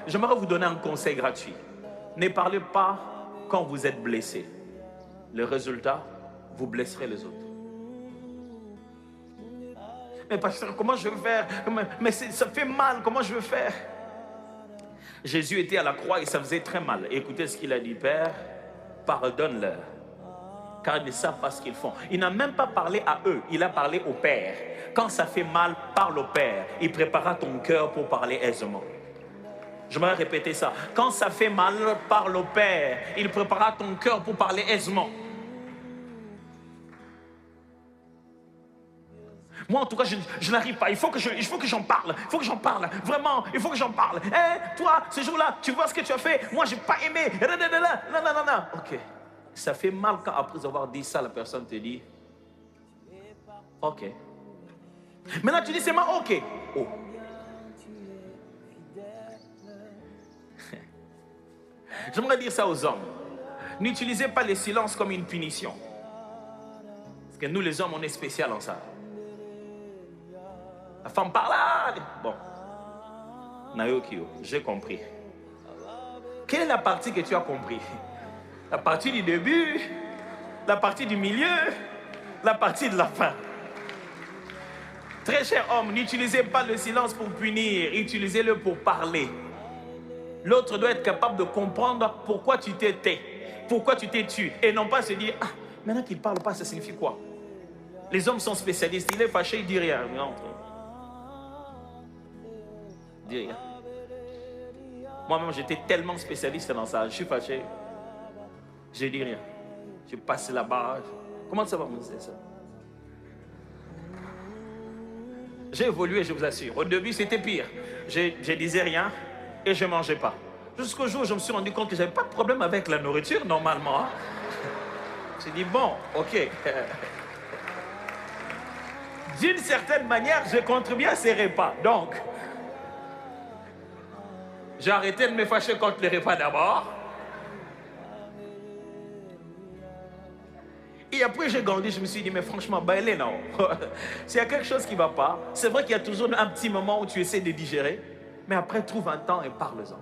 j'aimerais vous donner un conseil gratuit. Ne parlez pas quand vous êtes blessé. Le résultat, vous blesserez les autres. Mais pasteur, comment je vais faire? Mais ça fait mal, comment je vais faire? Jésus était à la croix et ça faisait très mal. Écoutez ce qu'il a dit: Père, pardonne-leur, car ils ne savent pas ce qu'ils font. Il n'a même pas parlé à eux, il a parlé au Père. Quand ça fait mal, parle au Père. Il préparera ton cœur pour parler aisément. J'aimerais répéter ça. Quand ça fait mal, parle au Père. Il préparera ton cœur pour parler aisément. Moi, en tout cas, je n'arrive pas. Il faut que j'en parle. Il faut que j'en parle. Vraiment, il faut que j'en parle. Toi, ce jour-là, tu vois ce que tu as fait. Moi, je n'ai pas aimé. Non. Ok. Ça fait mal quand, après avoir dit ça, la personne te dit: ok. Maintenant, tu dis seulement ok. Oh. J'aimerais dire ça aux hommes. N'utilisez pas le silence comme une punition. Parce que nous, les hommes, on est spécial en ça. La femme parle là. Bon. Naokio, j'ai compris. Quelle est la partie que tu as compris? La partie du début, la partie du milieu, la partie de la fin. Très cher homme, n'utilisez pas le silence pour punir, utilisez-le pour parler. L'autre doit être capable de comprendre pourquoi tu t'es tais, pourquoi tu t'es tué, et non pas se dire: ah, maintenant qu'il ne parle pas, ça signifie quoi? Les hommes sont spécialistes, il est fâché, il ne dit rien. Dis rien. Moi-même, j'étais tellement spécialiste dans ça. Je suis fâché, je dis rien. Je passe là-bas. Comment ça va, mon ça? J'ai évolué, je vous assure. Au début, c'était pire. Je disais rien et je ne mangeais pas. Jusqu'au jour où je me suis rendu compte que je n'avais pas de problème avec la nourriture, normalement. J'ai dit: bon, ok. D'une certaine manière, je contribue à ces repas. Donc, j'ai arrêté de me fâcher contre les repas d'abord. Et après, j'ai grandi, je me suis dit: mais franchement, bailez, non. S'il y a quelque chose qui ne va pas, c'est vrai qu'il y a toujours un petit moment où tu essaies de digérer, mais après, trouve un temps et parle-en.